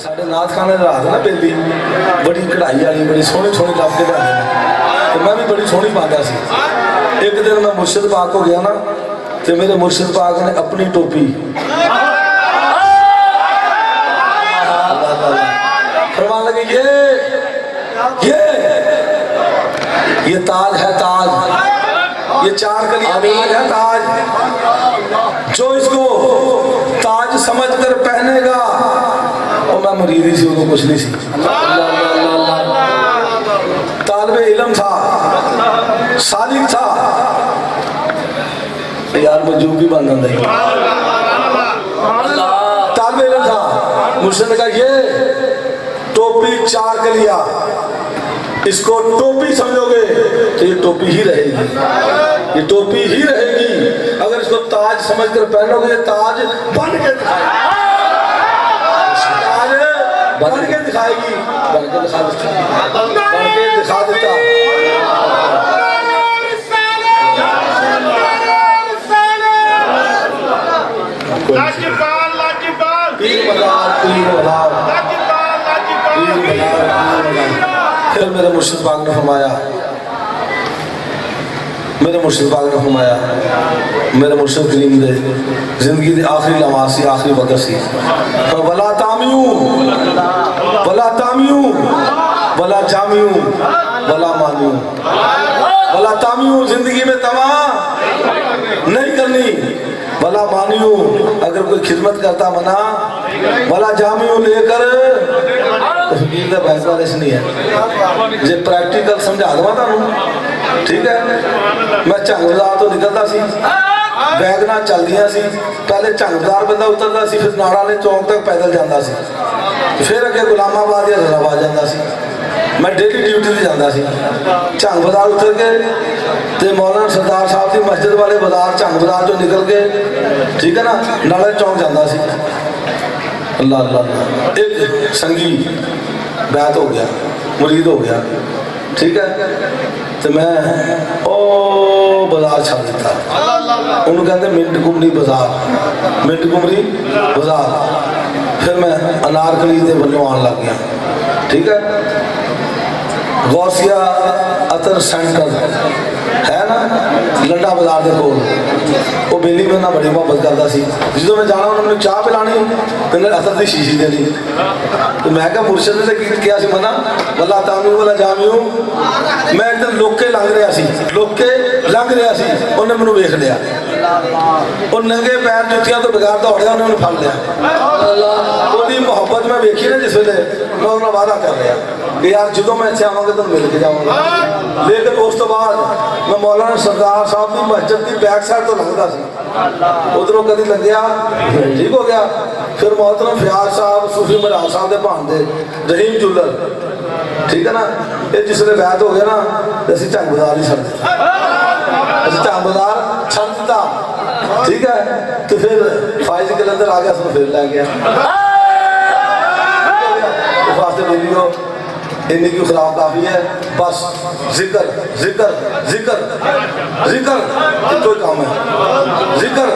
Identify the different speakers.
Speaker 1: ਸਾਡੇ ਨਾਥ ਖਾਨੇ ਦੀ ਰਾਤ ਨਾ ਬੇਲੀ ਬੜੀ ਕਢਾਈ ਵਾਲੀ ਬੜੀ ਸੋਹਣੀ ਸੋਹਣੀ ਲੱਭ ਕੇ ਲਿਆਉਂਦੇ ਨੇ ਤੇ ਮੈਂ ਵੀ ਬੜੀ ਸੋਹਣੀ ਪਾਉਂਦਾ ਸੀ। ਇੱਕ ਦਿਨ ਮੈਂ ਮੁਰਸ਼ਿਦ ਪਾਕ ਹੋ ਗਿਆ ਨਾ ਤੇ ਮੇਰੇ ਮੁਰਸ਼ਿਦ ਪਾਕ ਨੇ ਆਪਣੀ ਟੋਪੀ फरमान लगे ये ताज है ताज, ये चार कलियां ताज है ताज, जो इसको ताज समझकर पहनेगा। और मैं मुरीद ही सी, उनको कुछ नहीं सी, तालिबे इल्म था, सालिक था यार, मजूब भी बन जाता तालिबे इल्म था। मुझसे ने कहा ये टोपी चार कलिया, इसको टोपी समझोगे तो ये टोपी ही रहेगी, ये टोपी ही रहेगी। अगर इसको ताज समझकर पहनोगे ये ताज बन के दिखाएगी, ताज बन के दिखाएगी, बन के दिखा देता, बन के दिखा देता। फिर मेरे मुर्शिद पाक ने फरमाया, मेरे मुर्शिद पाक ने फरमाया, मेरे मुर्शिद करीम दे जिंदगी दे आखिरी लम्हा सी, आखिरी वक्त सी। वला तामियू वला तामियू वला जामियू वला मानियू, वला तामियू जिंदगी में तमा नहीं करनी, वला मानियू अगर कोई खिदमत करता मना, वला जामियू लेकर फकीर का फैसला नहीं है। जे प्रैक्टिकल समझा दवा तुहानू, ठीक है। मैं झंग बाजार तो निकलता सी, वैगना चलदियां सी, पहले झंग बाजार बंदा उतरता सी, फिर नाड़ा ने चौक तक पैदल जाता सी, फिर अगे गुलामाबाद या हज़राबाद जाता सी। मैं डेली ड्यूटी से जाता सी, झंग बाजार उतर के ते मौलाना सरदार साहब की मस्जिद वाले बाजार झंग बाजार चो निकल के, ठीक है ना, नाले चौक जाता सी। अल्लाह अल्लाह, एक संगी बैत हो गया, मुरीद हो गया, ठीक है। तो मैं ओ बाजार छड़ दिता, उन्होंने कहते मिंट घुमरी बाजार, मिंट घुमरी बाजार। फिर मैं अनारकली के वलों आन लग गया, ठीक है। गौसिया अतर सेंटर है ना लंडा बाजार के कोल, वो बेली मेरे नाल बड़ी मुहब्बत करता सी। जो मैं जाना उन्होंने चाह पिलानी, मैंने अतर की शीशी देनी, तो मैं क्या मुर्शिद ने किया सी मना, वला तामियू वला जामियू। मैं एक दिन लोके लंघ रहा सी, लोके लंघ रहा सी, उन्हें मैनू वेख लिया, वो नंगे पैर जुत्तियां तो बगैर दौड़िया, उन्हें फड़ लिया। उसकी मुहब्बत मैं वेखी ना जिस वेले, मैं उन्हें वादा कर रहा कि यार जो मैं इतने आवांगा तो मिल के जाऊँगा। लेकिन उस तो बाद मैं मौलाना सरदार साहब की मस्जिद की बैक साइड तो लंघता सी, उधरों कभी लंघिया, ठीक हो गया। फिर मोहतरम फयाज साहब सूफी महाराज साहब के भांडे रहीम जुलर, ठीक है ना, ये जिसने बैत हो गया ना, तो असी झंग बाजार ही छड़ दिता, असी झंग बाजार छड़ दिता, ठीक है। तो फिर फाइज कलंदर आ गया, उसने फिर लै गया वास्ते वीडियो इन्नी की खराब काफी है। बस जिक्र जिक्र जिक्र जिक्र, कोई काम है जिक्र